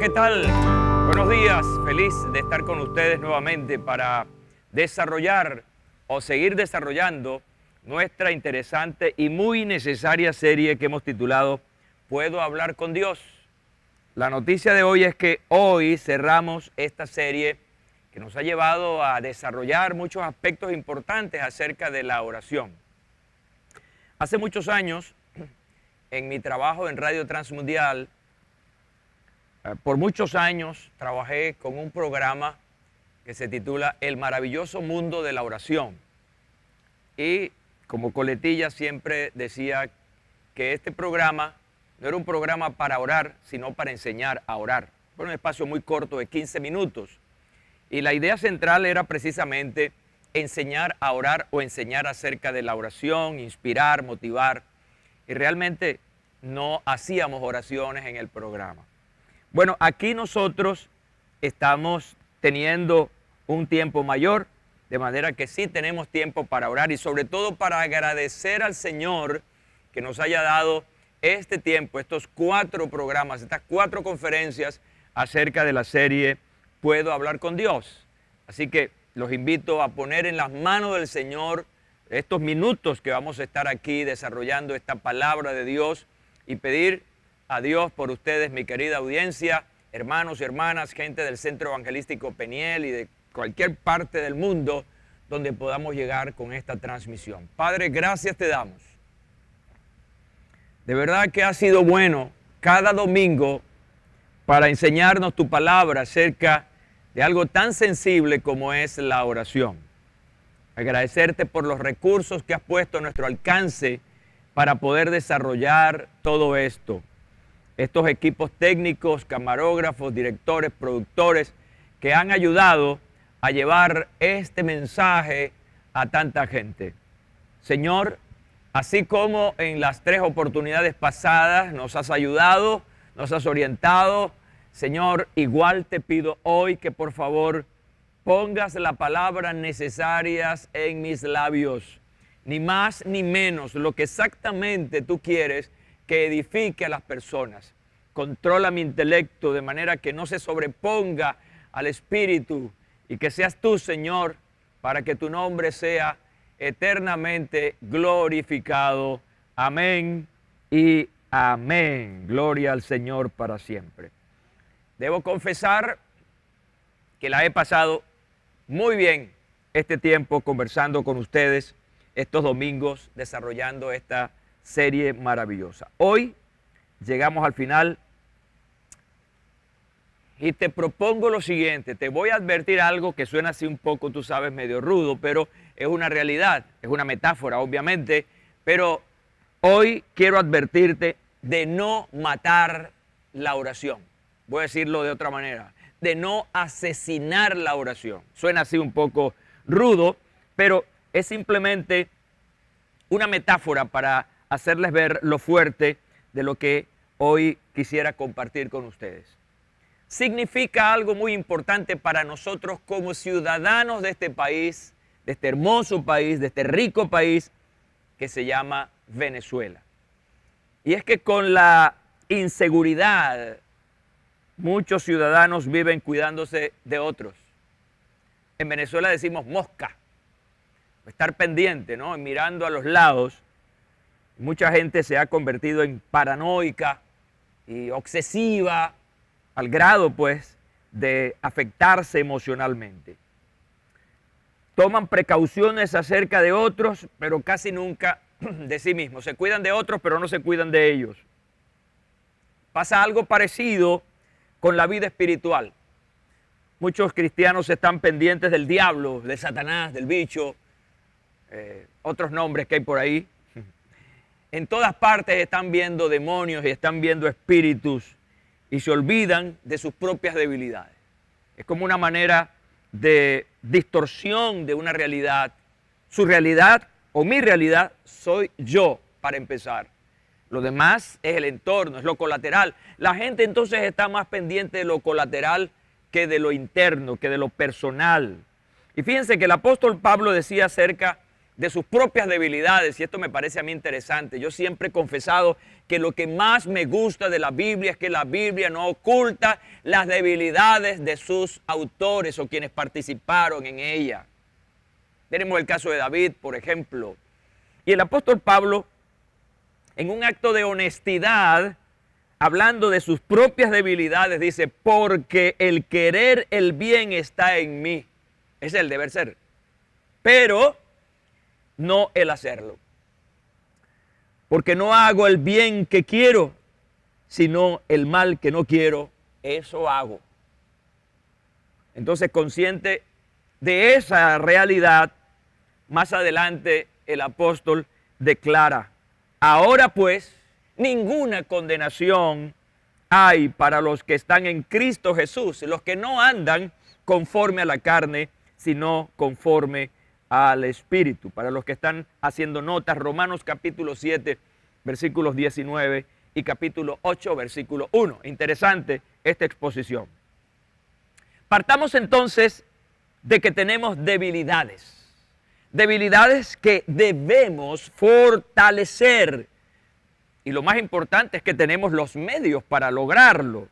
¿qué tal? Buenos días, feliz de estar con ustedes nuevamente para desarrollar o seguir desarrollando nuestra interesante y muy necesaria serie que hemos titulado ¿Puedo hablar con Dios? La noticia de hoy es que hoy cerramos esta serie que nos ha llevado a desarrollar muchos aspectos importantes acerca de la oración. Hace muchos años, en mi trabajo en Radio Transmundial, por muchos años trabajé con un programa que se titula El maravilloso mundo de la oración. Y como coletilla siempre decía que este programa no era un programa para orar, sino para enseñar a orar. Fue un espacio muy corto de 15 minutos. Y la idea central era precisamente enseñar a orar o enseñar acerca de la oración, inspirar, motivar. Y realmente no hacíamos oraciones en el programa. Bueno, aquí nosotros estamos teniendo un tiempo mayor, de manera que sí tenemos tiempo para orar y sobre todo para agradecer al Señor que nos haya dado este tiempo, estos 4 programas, estas 4 conferencias acerca de la serie Puedo hablar con Dios. Así que los invito a poner en las manos del Señor estos minutos que vamos a estar aquí desarrollando esta palabra de Dios y pedir a Dios por ustedes, mi querida audiencia, hermanos y hermanas, gente del Centro Evangelístico Peniel y de cualquier parte del mundo donde podamos llegar con esta transmisión. Padre, gracias te damos. De verdad que ha sido bueno cada domingo para enseñarnos tu palabra acerca de algo tan sensible como es la oración. Agradecerte por los recursos que has puesto a nuestro alcance para poder desarrollar todo esto. Estos equipos técnicos, camarógrafos, directores, productores que han ayudado a llevar este mensaje a tanta gente. Señor, así como en las 3 oportunidades pasadas nos has ayudado, nos has orientado, Señor, igual te pido hoy que por favor pongas las palabras necesarias en mis labios, ni más ni menos, lo que exactamente tú quieres que edifique a las personas. Controla mi intelecto de manera que no se sobreponga al Espíritu y que seas tú, Señor, para que tu nombre sea eternamente glorificado. Amén y amén. Gloria al Señor para siempre. Debo confesar que la he pasado muy bien este tiempo conversando con ustedes estos domingos, desarrollando esta serie maravillosa. Hoy llegamos al final y te propongo lo siguiente. Te voy a advertir algo que suena así un poco, tú sabes, medio rudo, pero es una realidad, es una metáfora, obviamente. Pero hoy quiero advertirte de no matar la oración. Voy a decirlo de otra manera, de no asesinar la oración. Suena así un poco rudo, pero es simplemente una metáfora para hacerles ver lo fuerte de lo que hoy quisiera compartir con ustedes. Significa algo muy importante para nosotros como ciudadanos de este país, de este hermoso país, de este rico país que se llama Venezuela. Y es que con la inseguridad, muchos ciudadanos viven cuidándose de otros. En Venezuela decimos mosca, estar pendiente, ¿no? Mirando a los lados. Mucha gente se ha convertido en paranoica y obsesiva al grado, pues, de afectarse emocionalmente. Toman precauciones acerca de otros, pero casi nunca de sí mismos. Se cuidan de otros, pero no se cuidan de ellos. Pasa algo parecido con la vida espiritual. Muchos cristianos están pendientes del diablo, de Satanás, del bicho, otros nombres que hay por ahí. En todas partes están viendo demonios y están viendo espíritus y se olvidan de sus propias debilidades. Es como una manera de distorsión de una realidad. Su realidad o mi realidad soy yo, para empezar. Lo demás es el entorno, es lo colateral. La gente entonces está más pendiente de lo colateral que de lo interno, que de lo personal. Y fíjense que el apóstol Pablo decía acerca de sus propias debilidades, y esto me parece a mí interesante. Yo siempre he confesado que lo que más me gusta de la Biblia es que la Biblia no oculta las debilidades de sus autores o quienes participaron en ella. Tenemos el caso de David, por ejemplo. Y el apóstol Pablo, en un acto de honestidad, hablando de sus propias debilidades, dice, porque el querer el bien está en mí. Ese es el deber ser. Pero no el hacerlo. Porque no hago el bien que quiero, sino el mal que no quiero, eso hago. Entonces, consciente de esa realidad, más adelante el apóstol declara, ahora pues, ninguna condenación hay para los que están en Cristo Jesús, los que no andan conforme a la carne, sino conforme al Espíritu. Para los que están haciendo notas, Romanos capítulo 7, versículos 19 y capítulo 8, versículo 1. Interesante esta exposición. Partamos entonces de que tenemos debilidades. Debilidades que debemos fortalecer. Y lo más importante es que tenemos los medios para lograrlo.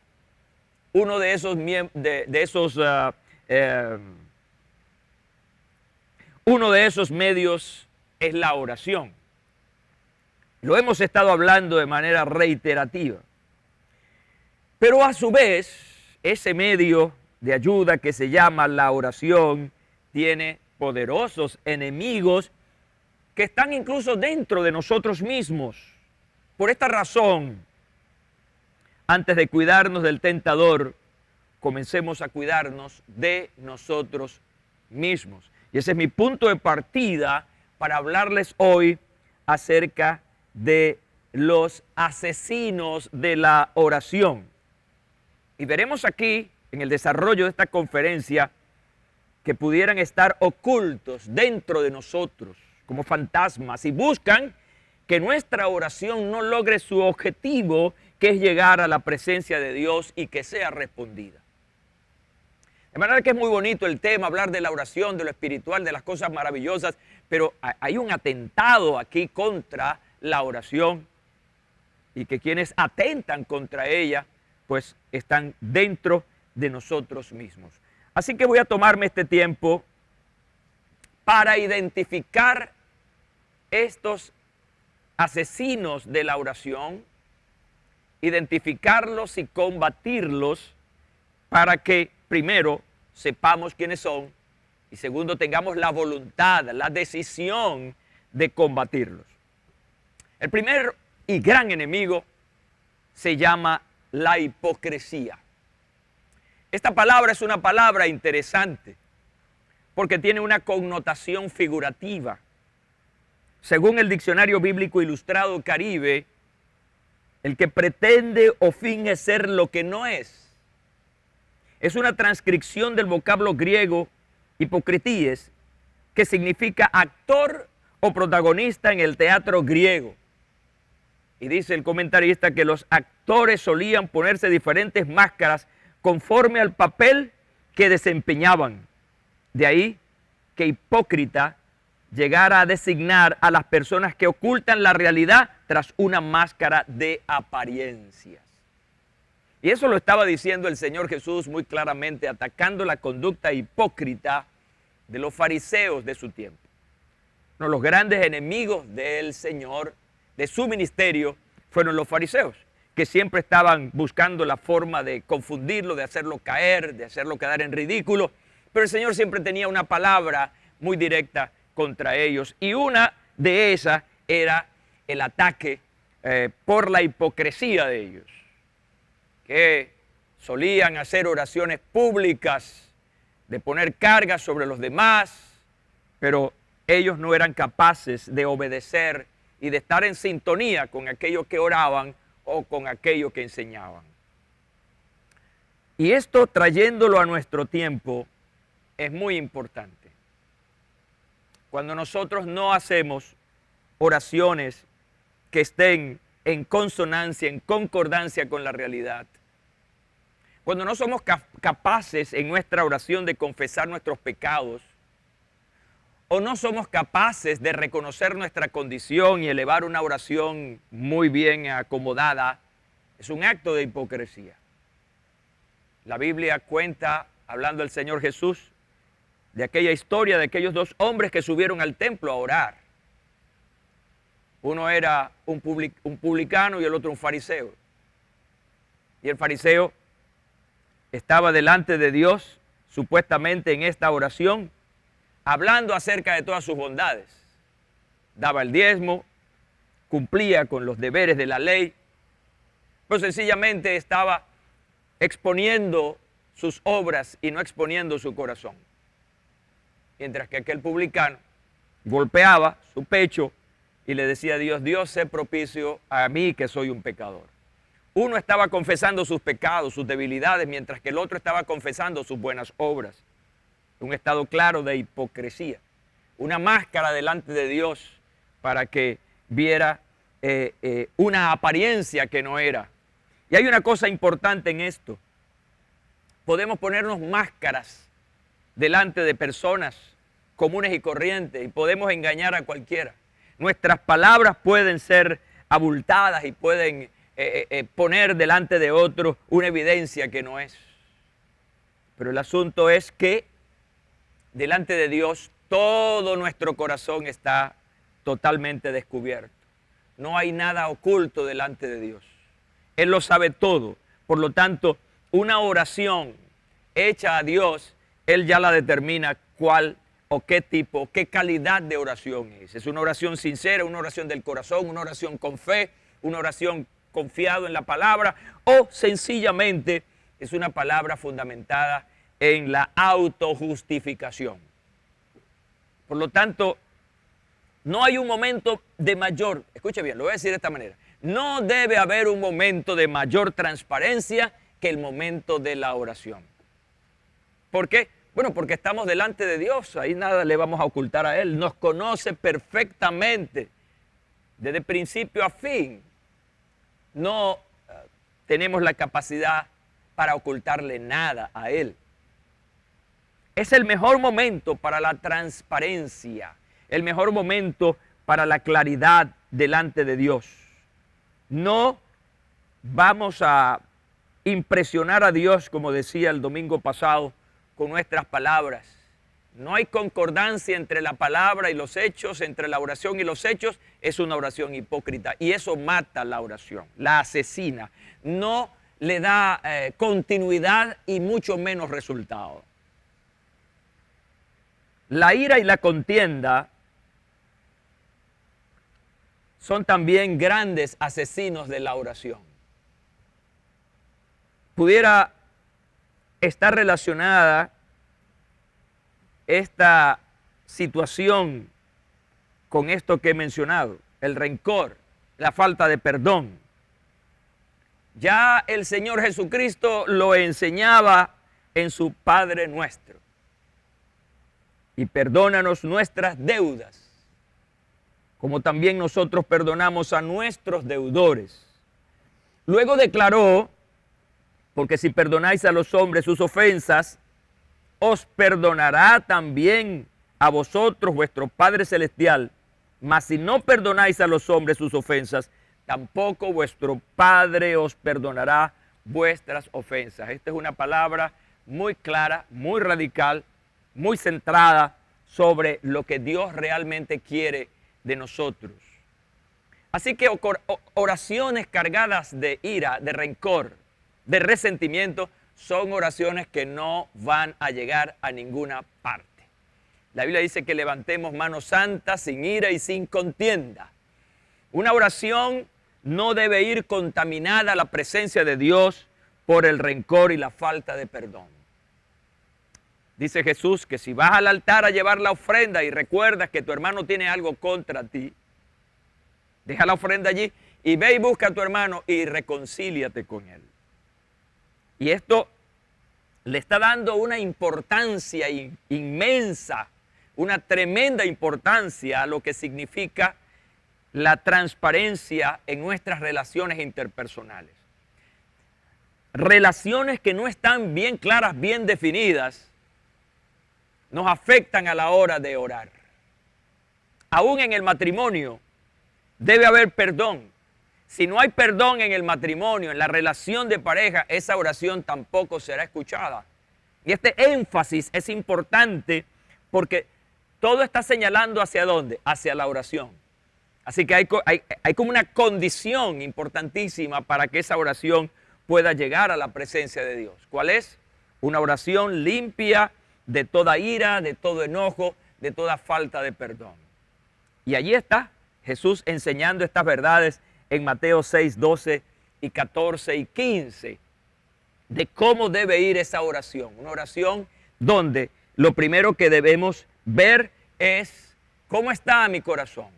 Uno de esos medios es la oración. Lo hemos estado hablando de manera reiterativa. Pero a su vez, ese medio de ayuda que se llama la oración tiene poderosos enemigos que están incluso dentro de nosotros mismos. Por esta razón, antes de cuidarnos del tentador, comencemos a cuidarnos de nosotros mismos. Y ese es mi punto de partida para hablarles hoy acerca de los asesinos de la oración. Y veremos aquí, en el desarrollo de esta conferencia, que pudieran estar ocultos dentro de nosotros como fantasmas y buscan que nuestra oración no logre su objetivo, que es llegar a la presencia de Dios y que sea respondida. De manera que es muy bonito el tema, hablar de la oración, de lo espiritual, de las cosas maravillosas, pero hay un atentado aquí contra la oración y que quienes atentan contra ella, pues están dentro de nosotros mismos. Así que voy a tomarme este tiempo para identificar estos asesinos de la oración, identificarlos y combatirlos para que primero sepamos quiénes son y segundo tengamos la voluntad, la decisión de combatirlos. El primer y gran enemigo se llama la hipocresía. Esta palabra es una palabra interesante porque tiene una connotación figurativa. Según el Diccionario Bíblico Ilustrado Caribe, el que pretende o finge ser lo que no es una transcripción del vocablo griego hipokritíes, que significa actor o protagonista en el teatro griego. Y dice el comentarista que los actores solían ponerse diferentes máscaras conforme al papel que desempeñaban. De ahí que hipócrita llegara a designar a las personas que ocultan la realidad tras una máscara de apariencias. Y eso lo estaba diciendo el Señor Jesús muy claramente, atacando la conducta hipócrita de los fariseos de su tiempo. Uno de los grandes enemigos del Señor, de su ministerio, fueron los fariseos, que siempre estaban buscando la forma de confundirlo, de hacerlo caer, de hacerlo quedar en ridículo. Pero el Señor siempre tenía una palabra muy directa contra ellos. Y una de esas era el ataque por la hipocresía de ellos, que solían hacer oraciones públicas, de poner cargas sobre los demás, pero ellos no eran capaces de obedecer y de estar en sintonía con aquello que oraban o con aquello que enseñaban. Y esto, trayéndolo a nuestro tiempo, es muy importante. Cuando nosotros no hacemos oraciones que estén en consonancia, en concordancia con la realidad, cuando no somos capaces en nuestra oración de confesar nuestros pecados, o no somos capaces de reconocer nuestra condición y elevar una oración muy bien acomodada, es un acto de hipocresía. La Biblia cuenta, hablando del Señor Jesús, de aquella historia de aquellos dos hombres que subieron al templo a orar. Uno era un publicano y el otro un fariseo. Y el fariseo estaba delante de Dios, supuestamente en esta oración, hablando acerca de todas sus bondades. Daba el diezmo, cumplía con los deberes de la ley, pero sencillamente estaba exponiendo sus obras y no exponiendo su corazón. Mientras que aquel publicano golpeaba su pecho y le decía a Dios, Dios, sé propicio a mí que soy un pecador. Uno estaba confesando sus pecados, sus debilidades, mientras que el otro estaba confesando sus buenas obras. Un estado claro de hipocresía. Una máscara delante de Dios para que viera una apariencia que no era. Y hay una cosa importante en esto. Podemos ponernos máscaras delante de personas comunes y corrientes y podemos engañar a cualquiera. Nuestras palabras pueden ser abultadas y pueden poner delante de otros una evidencia que no es. Pero el asunto es que delante de Dios todo nuestro corazón está totalmente descubierto. No hay nada oculto delante de Dios. Él lo sabe todo. Por lo tanto, una oración hecha a Dios, Él ya la determina cuál o qué tipo, qué calidad de oración es. Es una oración sincera, una oración del corazón, una oración con fe, una oración confiado en la palabra, o sencillamente es una palabra fundamentada en la autojustificación. Por lo tanto, no hay un momento de mayor, escuche bien, lo voy a decir de esta manera, no debe haber un momento de mayor transparencia que el momento de la oración. ¿Por qué? Bueno, porque estamos delante de Dios, ahí nada le vamos a ocultar a Él, nos conoce perfectamente, desde principio a fin. No tenemos la capacidad para ocultarle nada a Él. Es el mejor momento para la transparencia, el mejor momento para la claridad delante de Dios. No vamos a impresionar a Dios, como decía el domingo pasado, con nuestras palabras. No hay concordancia entre la palabra y los hechos, entre la oración y los hechos. Es una oración hipócrita y eso mata la oración, la asesina. No le da continuidad y mucho menos resultado. La ira y la contienda son también grandes asesinos de la oración. Pudiera estar relacionada esta situación con esto que he mencionado, el rencor, la falta de perdón. Ya el Señor Jesucristo lo enseñaba en su Padre Nuestro. Y perdónanos nuestras deudas, como también nosotros perdonamos a nuestros deudores. Luego declaró, porque si perdonáis a los hombres sus ofensas, os perdonará también a vosotros vuestro Padre Celestial. Mas si no perdonáis a los hombres sus ofensas, tampoco vuestro Padre os perdonará vuestras ofensas. Esta es una palabra muy clara, muy radical, muy centrada sobre lo que Dios realmente quiere de nosotros. Así que oraciones cargadas de ira, de rencor, de resentimiento, son oraciones que no van a llegar a ninguna parte. La Biblia dice que levantemos manos santas, sin ira y sin contienda. Una oración no debe ir contaminada a la presencia de Dios por el rencor y la falta de perdón. Dice Jesús que si vas al altar a llevar la ofrenda y recuerdas que tu hermano tiene algo contra ti, deja la ofrenda allí y ve y busca a tu hermano y reconcíliate con él. Y esto le está dando una importancia inmensa, una tremenda importancia a lo que significa la transparencia en nuestras relaciones interpersonales. Relaciones que no están bien claras, bien definidas, nos afectan a la hora de orar. Aún en el matrimonio debe haber perdón. Si no hay perdón en el matrimonio, en la relación de pareja, esa oración tampoco será escuchada. Y este énfasis es importante porque todo está señalando hacia dónde, hacia la oración. Así que hay como una condición importantísima para que esa oración pueda llegar a la presencia de Dios. ¿Cuál es? Una oración limpia de toda ira, de todo enojo, de toda falta de perdón. Y allí está Jesús enseñando estas verdades en Mateo 6, 12 y 14 y 15, de cómo debe ir esa oración. Una oración donde lo primero que debemos ver es cómo está mi corazón.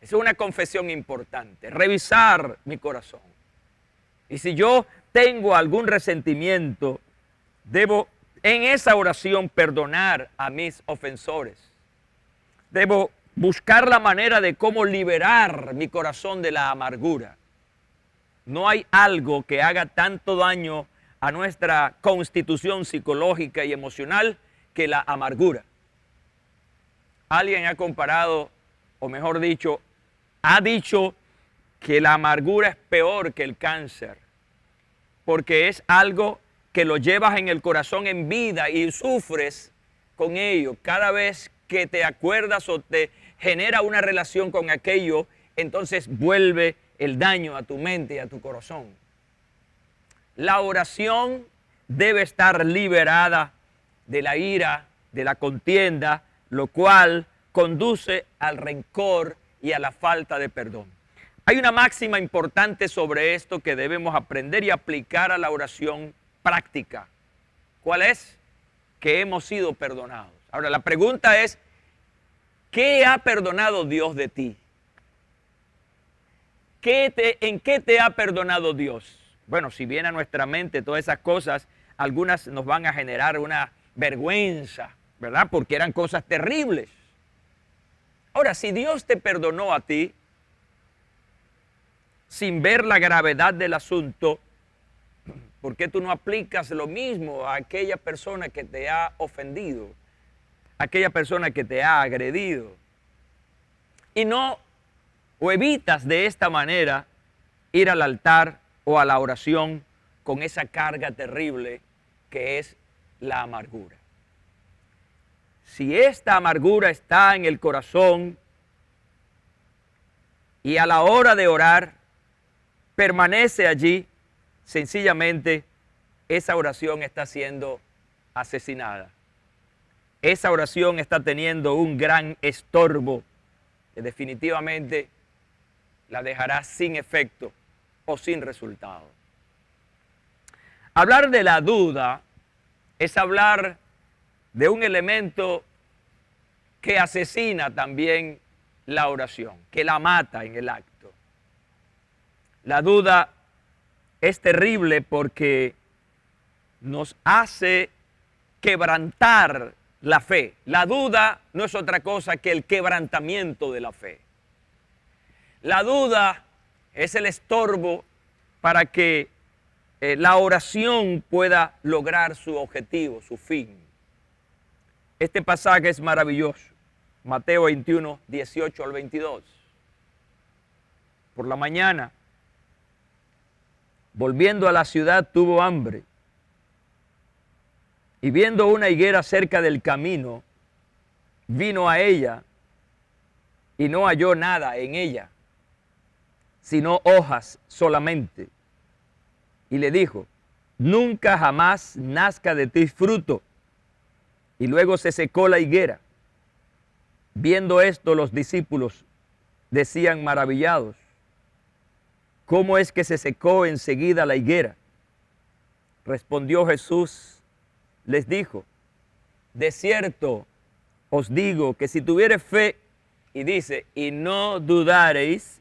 Esa es una confesión importante, revisar mi corazón. Y si yo tengo algún resentimiento, debo en esa oración perdonar a mis ofensores. Debo buscar la manera de cómo liberar mi corazón de la amargura. No hay algo que haga tanto daño a nuestra constitución psicológica y emocional que la amargura. Alguien ha comparado, o mejor dicho, ha dicho que la amargura es peor que el cáncer, porque es algo que lo llevas en el corazón en vida y sufres con ello. Cada vez que te acuerdas o te genera una relación con aquello, entonces vuelve el daño a tu mente y a tu corazón. La oración debe estar liberada de la ira, de la contienda, lo cual conduce al rencor y a la falta de perdón. Hay una máxima importante sobre esto que debemos aprender y aplicar a la oración práctica. ¿Cuál es? Que hemos sido perdonados. Ahora, la pregunta es, ¿qué ha perdonado Dios de ti? ¿En qué te ha perdonado Dios? Bueno, si viene a nuestra mente todas esas cosas, algunas nos van a generar una vergüenza, ¿verdad? Porque eran cosas terribles. Ahora, si Dios te perdonó a ti, sin ver la gravedad del asunto, ¿por qué tú no aplicas lo mismo a aquella persona que te ha ofendido, a aquella persona que te ha agredido? Y no, o evitas de esta manera ir al altar o a la oración con esa carga terrible que es la amargura. Si esta amargura está en el corazón y a la hora de orar permanece allí, sencillamente esa oración está siendo asesinada. Esa oración está teniendo un gran estorbo que definitivamente la dejará sin efecto o sin resultado. Hablar de la duda es hablar de un elemento que asesina también la oración, que la mata en el acto. La duda es terrible porque nos hace quebrantar la fe. La duda no es otra cosa que el quebrantamiento de la fe. La duda es el estorbo para que la oración pueda lograr su objetivo, su fin. Este pasaje es maravilloso. Mateo 21, 18 al 22. Por la mañana, volviendo a la ciudad, tuvo hambre. Y viendo una higuera cerca del camino, vino a ella y no halló nada en ella, sino hojas solamente. Y le dijo, nunca jamás nazca de ti fruto. Y luego se secó la higuera. Viendo esto, los discípulos decían maravillados, ¿cómo es que se secó enseguida la higuera? Respondió Jesús, les dijo, de cierto os digo que si tuviereis fe, y dice, y no dudareis,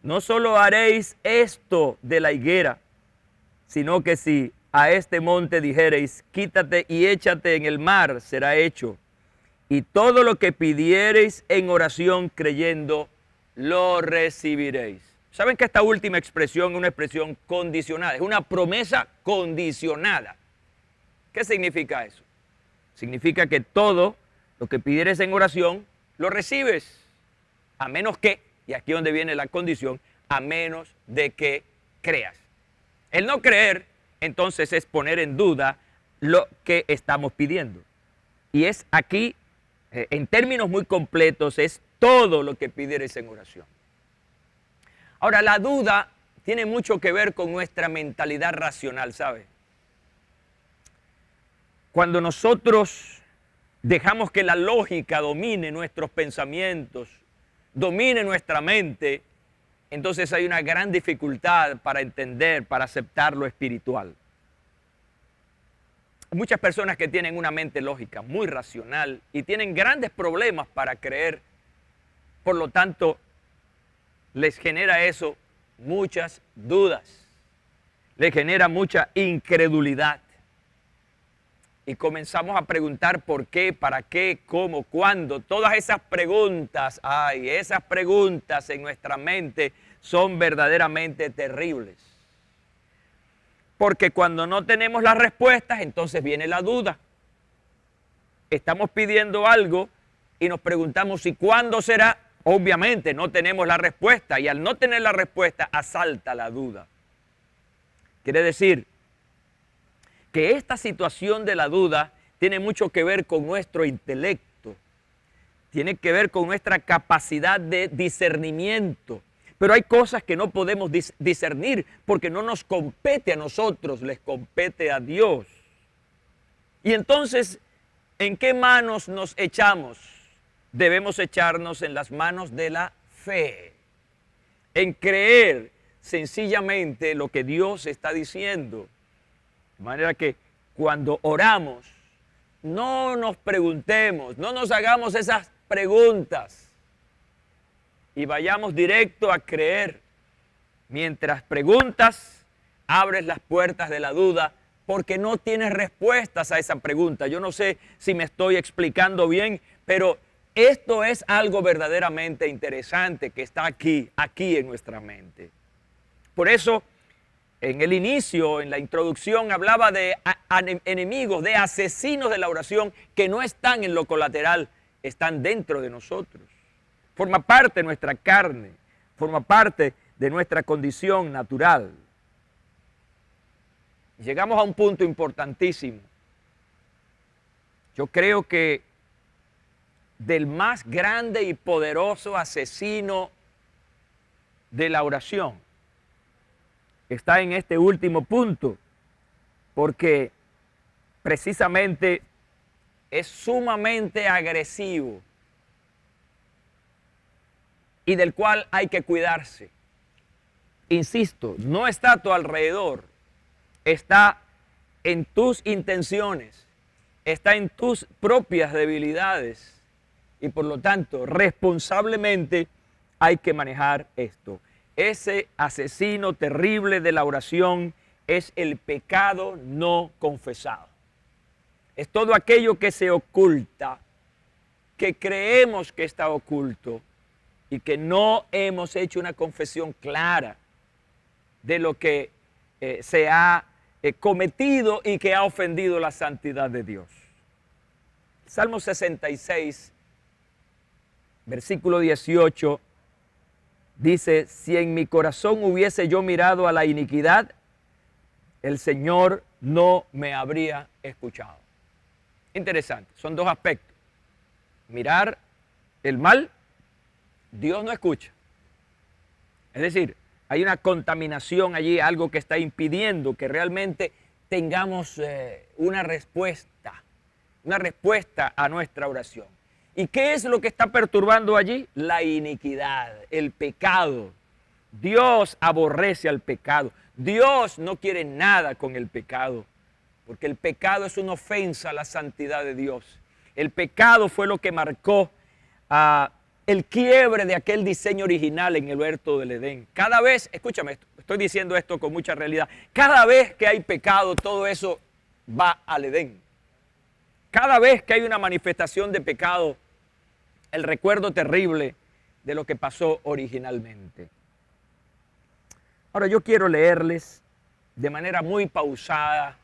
no solo haréis esto de la higuera, sino que si a este monte dijereis, quítate y échate en el mar, será hecho. Y todo lo que pidiereis en oración creyendo, lo recibiréis. ¿Saben que esta última expresión es una expresión condicionada? Es una promesa condicionada. ¿Qué significa eso? Significa que todo lo que pidieres en oración, lo recibes. a menos que, y aquí es donde viene la condición, a menos de que creas. El no creer, entonces, es poner en duda lo que estamos pidiendo. Y es aquí, en términos muy completos, es todo lo que pidieres en oración. Ahora, la duda tiene mucho que ver con nuestra mentalidad racional, ¿sabe? Cuando nosotros dejamos que la lógica domine nuestros pensamientos, domine nuestra mente, entonces hay una gran dificultad para entender, para aceptar lo espiritual. Hay muchas personas que tienen una mente lógica, muy racional, y tienen grandes problemas para creer. Por lo tanto, les genera eso muchas dudas, les genera mucha incredulidad. Y comenzamos a preguntar por qué, para qué, cómo, cuándo. Todas esas preguntas, esas preguntas en nuestra mente son verdaderamente terribles. Porque cuando no tenemos las respuestas, entonces viene la duda. Estamos pidiendo algo y nos preguntamos si cuándo será. Obviamente no tenemos la respuesta y al no tener la respuesta asalta la duda. Quiere decir que esta situación de la duda tiene mucho que ver con nuestro intelecto, tiene que ver con nuestra capacidad de discernimiento. Pero hay cosas que no podemos discernir porque no nos compete a nosotros, les compete a Dios. Y entonces, ¿en qué manos nos echamos? Debemos echarnos en las manos de la fe, en creer sencillamente lo que Dios está diciendo. De manera que cuando oramos, no nos preguntemos, no nos hagamos esas preguntas y vayamos directo a creer. Mientras preguntas, abres las puertas de la duda porque no tienes respuestas a esa pregunta. Yo no sé si me estoy explicando bien, pero esto es algo verdaderamente interesante que está aquí en nuestra mente. Por eso, en el inicio, en la introducción, hablaba de enemigos, de asesinos de la oración que no están en lo colateral, están dentro de nosotros. Forma parte de nuestra carne, forma parte de nuestra condición natural. Llegamos a un punto importantísimo. Yo creo que del más grande y poderoso asesino de la oración está en este último punto, porque precisamente es sumamente agresivo y del cual hay que cuidarse. Insisto, no está a tu alrededor, está en tus intenciones, está en tus propias debilidades y por lo tanto responsablemente hay que manejar esto. Ese asesino terrible de la oración es el pecado no confesado. Es todo aquello que se oculta, que creemos que está oculto y que no hemos hecho una confesión clara de lo que se ha cometido y que ha ofendido la santidad de Dios. Salmo 66, versículo 18, dice: si en mi corazón hubiese yo mirado a la iniquidad, el Señor no me habría escuchado. Interesante, son dos aspectos. Mirar el mal, Dios no escucha. Es decir, hay una contaminación allí, algo que está impidiendo que realmente tengamos una respuesta a nuestra oración. ¿Y qué es lo que está perturbando allí? La iniquidad, el pecado. Dios aborrece al pecado. Dios no quiere nada con el pecado, porque el pecado es una ofensa a la santidad de Dios. El pecado fue lo que marcó el quiebre de aquel diseño original en el huerto del Edén. Cada vez, escúchame, estoy diciendo esto con mucha realidad, cada vez que hay pecado, todo eso va al Edén. Cada vez que hay una manifestación de pecado, el recuerdo terrible de lo que pasó originalmente. Ahora yo quiero leerles de manera muy pausada,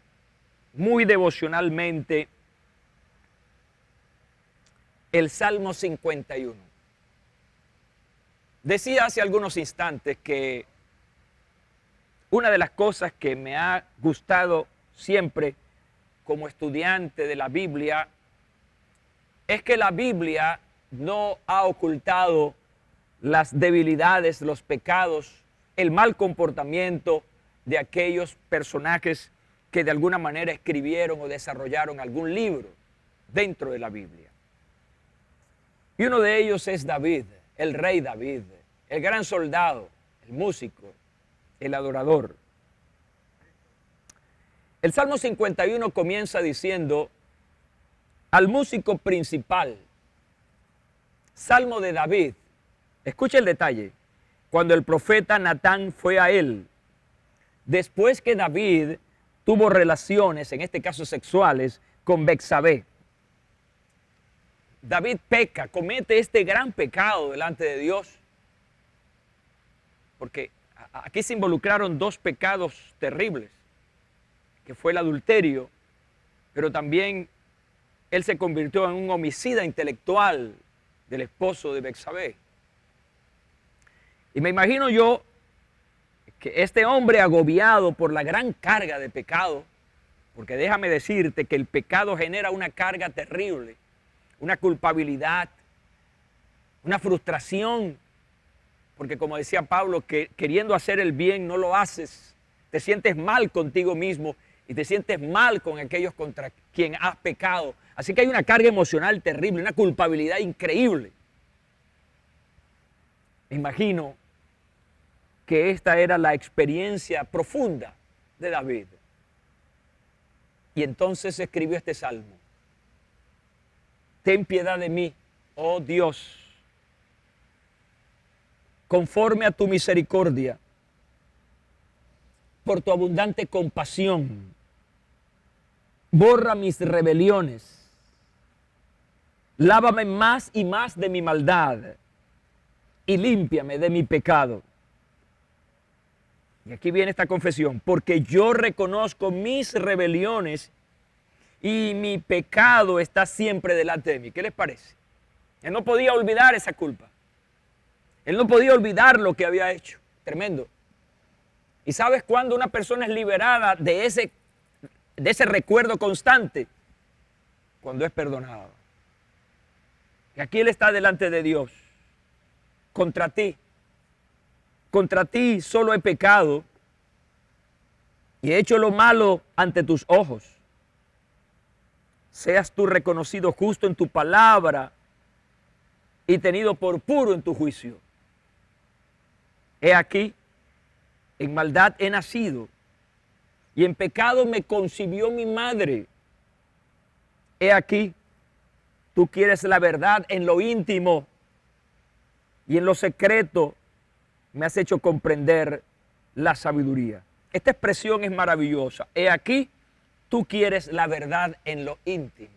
muy devocionalmente, el Salmo 51. Decía hace algunos instantes que una de las cosas que me ha gustado siempre como estudiante de la Biblia es que la Biblia no ha ocultado las debilidades, los pecados, el mal comportamiento de aquellos personajes que de alguna manera escribieron o desarrollaron algún libro dentro de la Biblia. Y uno de ellos es David, el rey David, el gran soldado, el músico, el adorador. El Salmo 51 comienza diciendo: al músico principal, Salmo de David. Escucha el detalle. Cuando el profeta Natán fue a él, después que David tuvo relaciones, en este caso sexuales, con Betsabé. David peca, comete este gran pecado delante de Dios, porque aquí se involucraron dos pecados terribles, que fue el adulterio, pero también él se convirtió en un homicida intelectual del esposo de Betsabé. Y me imagino yo que este hombre, agobiado por la gran carga de pecado, porque déjame decirte que el pecado genera una carga terrible, una culpabilidad, una frustración, porque como decía Pablo, que queriendo hacer el bien no lo haces, te sientes mal contigo mismo y te sientes mal con aquellos contra quien has pecado. Así que hay una carga emocional terrible, una culpabilidad increíble. Me imagino que esta era la experiencia profunda de David. Y entonces escribió este salmo: ten piedad de mí, oh Dios, conforme a tu misericordia, por tu abundante compasión, borra mis rebeliones, lávame más y más de mi maldad y límpiame de mi pecado. Y aquí viene esta confesión: porque yo reconozco mis rebeliones y mi pecado está siempre delante de mí. ¿Qué les parece? Él no podía olvidar esa culpa. Él no podía olvidar lo que había hecho. Tremendo. ¿Y sabes cuándo una persona es liberada de ese recuerdo constante? Cuando es perdonado. Y aquí él está delante de Dios. Contra ti solo he pecado y he hecho lo malo ante tus ojos. Seas tú reconocido justo en tu palabra y tenido por puro en tu juicio. He aquí, en maldad he nacido y en pecado me concibió mi madre. He aquí, tú quieres la verdad en lo íntimo y en lo secreto me has hecho comprender la sabiduría. Esta expresión es maravillosa. He aquí, tú quieres la verdad en lo íntimo.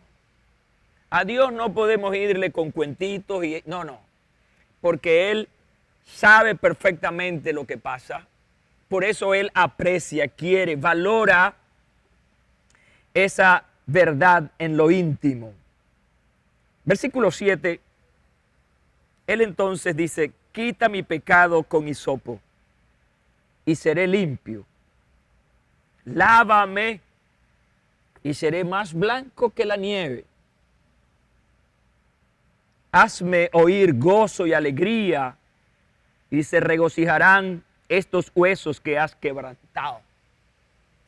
A Dios no podemos irle con cuentitos y no, porque Él sabe perfectamente lo que pasa. Por eso Él aprecia, quiere, valora esa verdad en lo íntimo. Versículo 7, Él entonces dice: quita mi pecado con hisopo y seré limpio. Lávame y seré más blanco que la nieve. Hazme oír gozo y alegría y se regocijarán estos huesos que has quebrantado.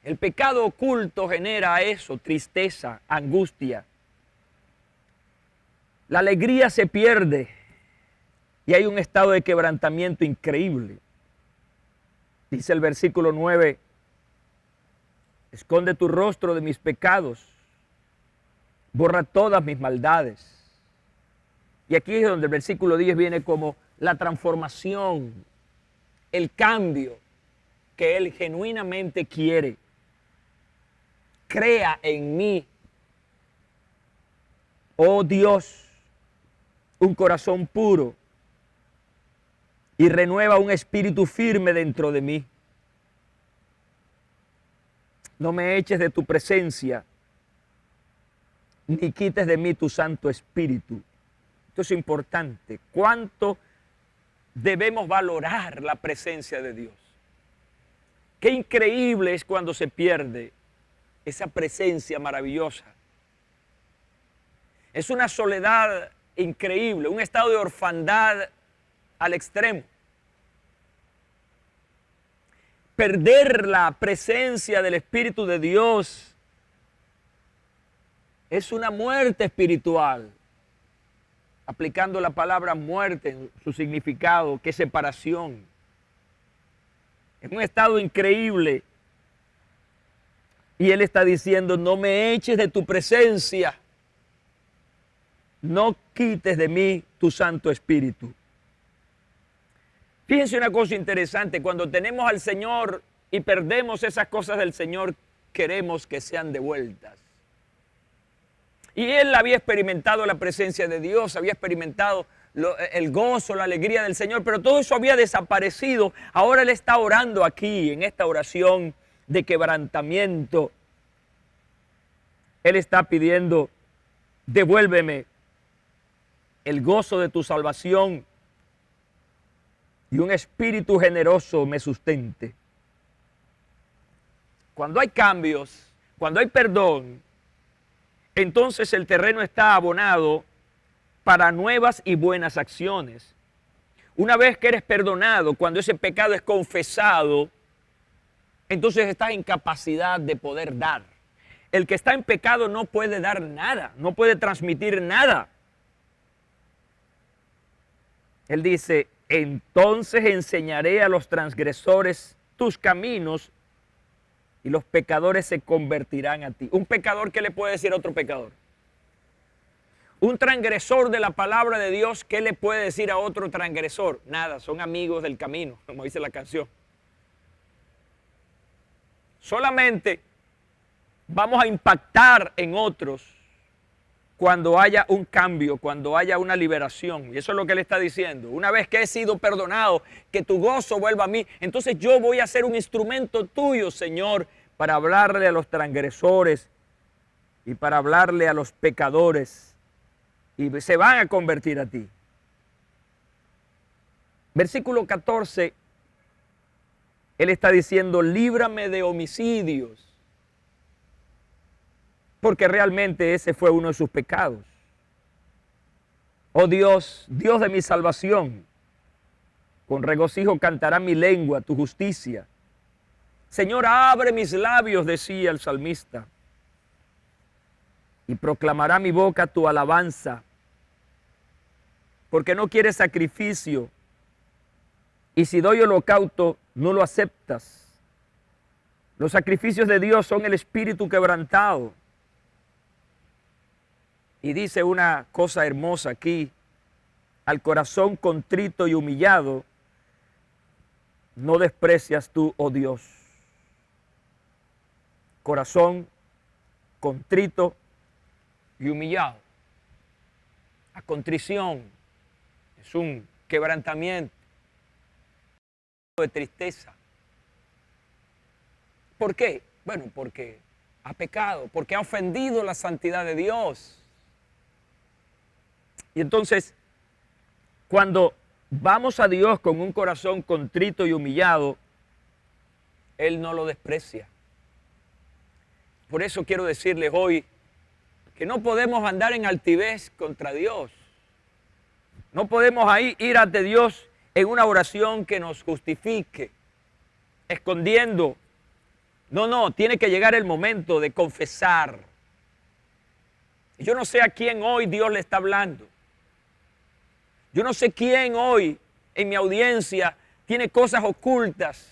El pecado oculto genera eso: tristeza, angustia. La alegría se pierde y hay un estado de quebrantamiento increíble. Dice el versículo 9: esconde tu rostro de mis pecados, borra todas mis maldades. Y aquí es donde el versículo 10 viene como la transformación, el cambio que Él genuinamente quiere. Crea en mí, oh Dios, un corazón puro y renueva un espíritu firme dentro de mí. No me eches de tu presencia, ni quites de mí tu Santo Espíritu. Esto es importante. ¿Cuánto debemos valorar la presencia de Dios. Qué increíble es cuando se pierde esa presencia maravillosa. Es una soledad increíble, un estado de orfandad al extremo. Perder la presencia del Espíritu de Dios es una muerte espiritual. Aplicando la palabra muerte en su significado, que es separación. Es un estado increíble. Y Él está diciendo, no me eches de tu presencia. No quites de mí tu Santo Espíritu. Fíjense una cosa interesante, cuando tenemos al Señor y perdemos esas cosas del Señor, queremos que sean devueltas. Y él había experimentado la presencia de Dios, había experimentado el gozo, la alegría del Señor, pero todo eso había desaparecido. Ahora él está orando aquí, en esta oración de quebrantamiento. Él está pidiendo, devuélveme el gozo de tu salvación y un espíritu generoso me sustente. Cuando hay cambios, cuando hay perdón, entonces el terreno está abonado para nuevas y buenas acciones. Una vez que eres perdonado, cuando ese pecado es confesado, entonces estás en capacidad de poder dar. El que está en pecado no puede dar nada, no puede transmitir nada. Él dice, entonces enseñaré a los transgresores tus caminos y los pecadores se convertirán a ti. Un pecador, ¿qué le puede decir a otro pecador? Un transgresor de la palabra de Dios, ¿qué le puede decir a otro transgresor? Nada, son amigos del camino, como dice la canción. Solamente vamos a impactar en otros cuando haya un cambio, cuando haya una liberación. Y eso es lo que él está diciendo. Una vez que he sido perdonado, que tu gozo vuelva a mí, entonces yo voy a ser un instrumento tuyo, Señor, para hablarle a los transgresores y para hablarle a los pecadores. Y se van a convertir a ti. Versículo 14, él está diciendo, líbrame de homicidios. Porque realmente ese fue uno de sus pecados. Oh Dios, Dios de mi salvación, con regocijo cantará mi lengua tu justicia. Señor, abre mis labios, decía el salmista, y proclamará mi boca tu alabanza, porque no quieres sacrificio, y si doy holocausto, no lo aceptas. Los sacrificios de Dios son el espíritu quebrantado. Y dice una cosa hermosa aquí, al corazón contrito y humillado, no desprecias tú, oh Dios. Corazón contrito y humillado. La contrición es un quebrantamiento de tristeza. ¿Por qué? Bueno, porque ha pecado, porque ha ofendido la santidad de Dios. Y entonces, cuando vamos a Dios con un corazón contrito y humillado, Él no lo desprecia. Por eso quiero decirles hoy que no podemos andar en altivez contra Dios. No podemos ahí ir ante Dios en una oración que nos justifique, escondiendo. No, tiene que llegar el momento de confesar. Yo no sé a quién hoy Dios le está hablando. Yo no sé quién hoy en mi audiencia tiene cosas ocultas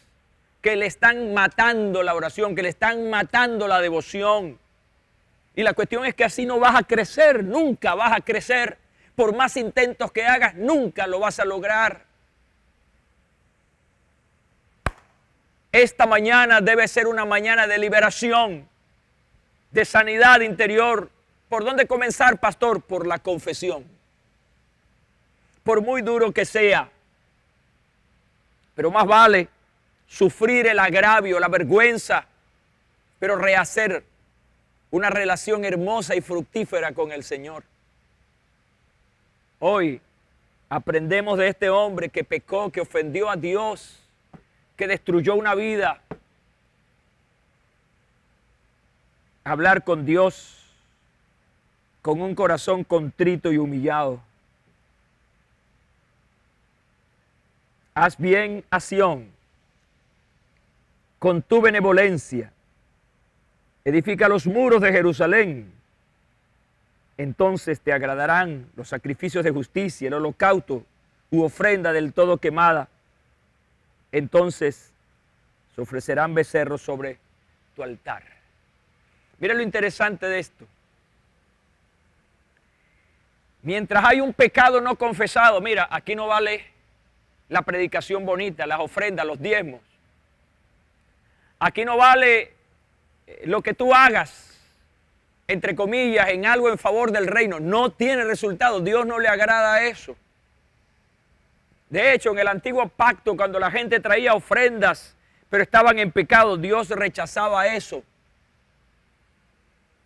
que le están matando la oración, que le están matando la devoción. Y la cuestión es que así no vas a crecer, nunca vas a crecer. Por más intentos que hagas, nunca lo vas a lograr. Esta mañana debe ser una mañana de liberación, de sanidad interior. ¿Por dónde comenzar, pastor? Por la confesión. Por muy duro que sea, pero más vale sufrir el agravio, la vergüenza, pero rehacer una relación hermosa y fructífera con el Señor. Hoy Aprendemos de este hombre que pecó, que ofendió a Dios, que destruyó una vida. Hablar con Dios con un corazón contrito y humillado. Haz bien a Sión con tu benevolencia. Edifica los muros de Jerusalén. Entonces te agradarán los sacrificios de justicia, el holocausto u ofrenda del todo quemada. Entonces se ofrecerán becerros sobre tu altar. Mira lo interesante de esto. Mientras hay un pecado no confesado, mira, aquí no vale la predicación bonita, las ofrendas, los diezmos. Aquí no vale lo que tú hagas, entre comillas, en algo en favor del reino. No tiene resultado. Dios no le agrada eso. De hecho, en el antiguo pacto, cuando la gente traía ofrendas, pero estaban en pecado, Dios rechazaba eso.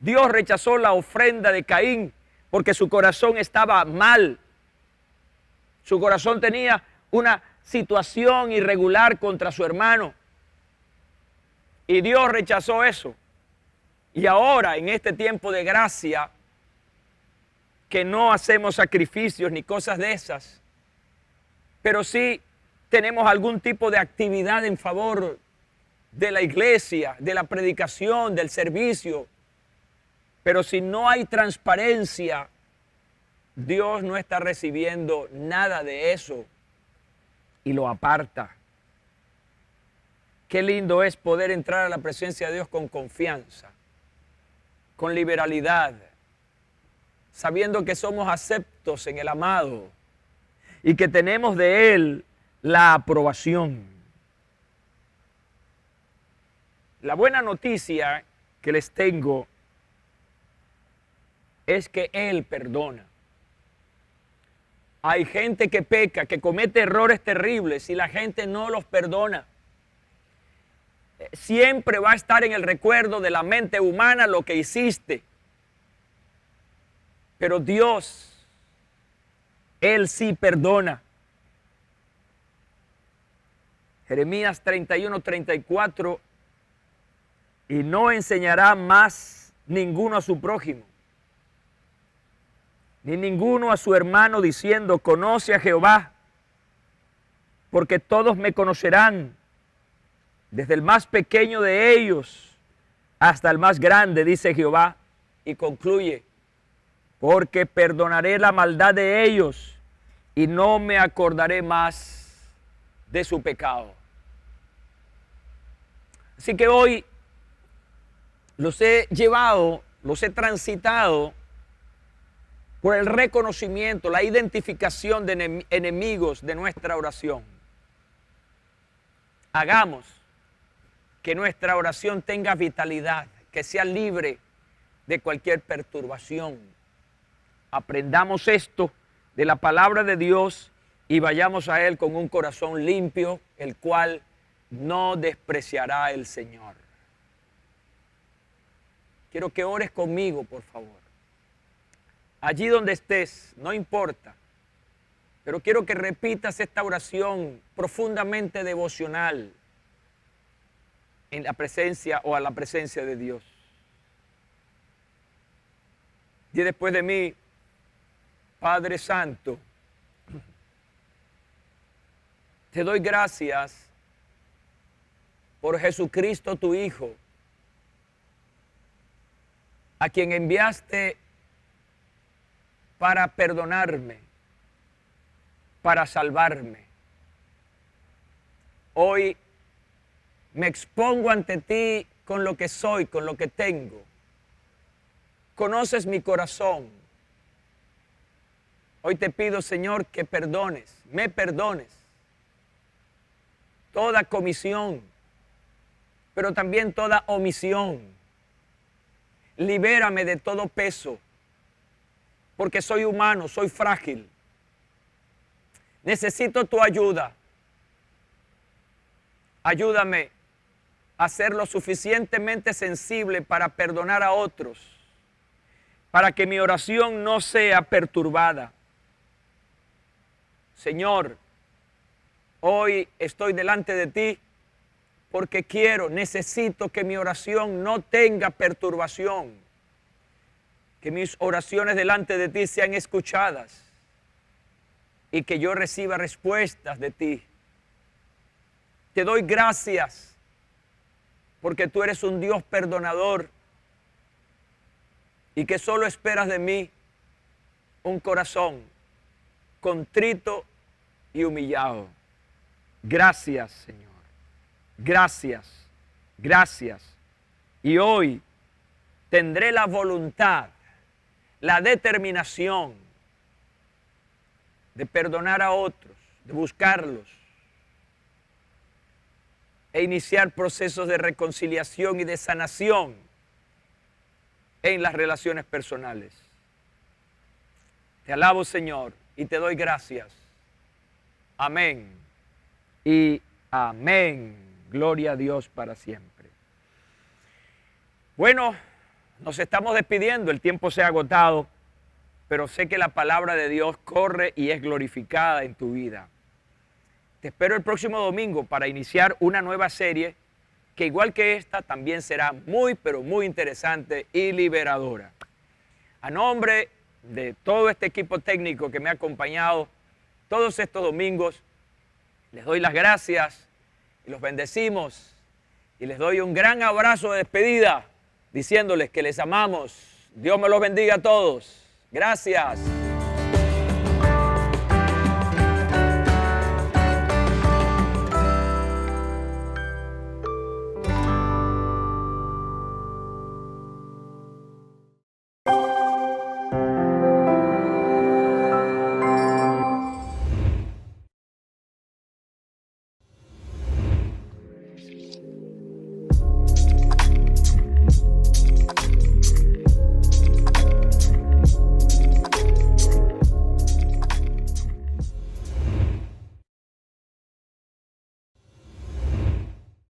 Dios rechazó la ofrenda de Caín porque su corazón estaba mal. Su corazón tenía una situación irregular contra su hermano. Y Dios rechazó eso. Y ahora, en este tiempo de gracia, que no hacemos sacrificios ni cosas de esas, pero sí tenemos algún tipo de actividad en favor de la iglesia, de la predicación, del servicio. Pero si no hay transparencia, Dios no está recibiendo nada de eso y lo aparta. Qué lindo es poder entrar a la presencia de Dios con confianza, con liberalidad, sabiendo que somos aceptos en el amado y que tenemos de Él la aprobación. La buena noticia que les tengo es que Él perdona. Hay gente que peca, que comete errores terribles y la gente no los perdona. Siempre va a estar en el recuerdo de la mente humana lo que hiciste. Pero Dios, Él sí perdona. Jeremías 31:34, y no enseñará más ninguno a su prójimo, ni ninguno a su hermano, diciendo, conoce a Jehová, porque todos me conocerán, desde el más pequeño de ellos hasta el más grande, dice Jehová. Y concluye, porque perdonaré la maldad de ellos y no me acordaré más de su pecado. Así que hoy los he llevado, los he transitado por el reconocimiento, la identificación de enemigos de nuestra oración. Hagamos que nuestra oración tenga vitalidad, que sea libre de cualquier perturbación. Aprendamos esto de la palabra de Dios y vayamos a Él con un corazón limpio, el cual no despreciará el Señor. Quiero que ores conmigo, por favor. Allí donde estés, no importa, pero quiero que repitas esta oración profundamente devocional en la presencia o a la presencia de Dios. Di después de mí, Padre Santo, te doy gracias por Jesucristo tu Hijo, a quien enviaste para perdonarme, para salvarme. Hoy me expongo ante ti con lo que soy, con lo que tengo. Conoces mi corazón. Hoy te pido, Señor, que perdones, me perdones toda comisión, pero también toda omisión. Libérame de todo peso, porque soy humano, soy frágil. Necesito tu ayuda. Ayúdame a ser lo suficientemente sensible para perdonar a otros, para que mi oración no sea perturbada. Señor, hoy estoy delante de ti porque necesito que mi oración no tenga perturbación, que mis oraciones delante de ti sean escuchadas y que yo reciba respuestas de ti. Te doy gracias porque tú eres un Dios perdonador y que solo esperas de mí un corazón contrito y humillado. Gracias, Señor. Gracias, gracias. Y hoy tendré la voluntad, la determinación de perdonar a otros, de buscarlos e iniciar procesos de reconciliación y de sanación en las relaciones personales. Te alabo, Señor, y te doy gracias. Amén y amén. Gloria a Dios para siempre. Bueno, nos estamos despidiendo, el tiempo se ha agotado, pero sé que la palabra de Dios corre y es glorificada en tu vida. Te espero el próximo domingo para iniciar una nueva serie que, igual que esta, también será muy, pero muy interesante y liberadora. A nombre de todo este equipo técnico que me ha acompañado todos estos domingos, les doy las gracias y los bendecimos y les doy un gran abrazo de despedida diciéndoles que les amamos. Dios me los bendiga a todos. Gracias.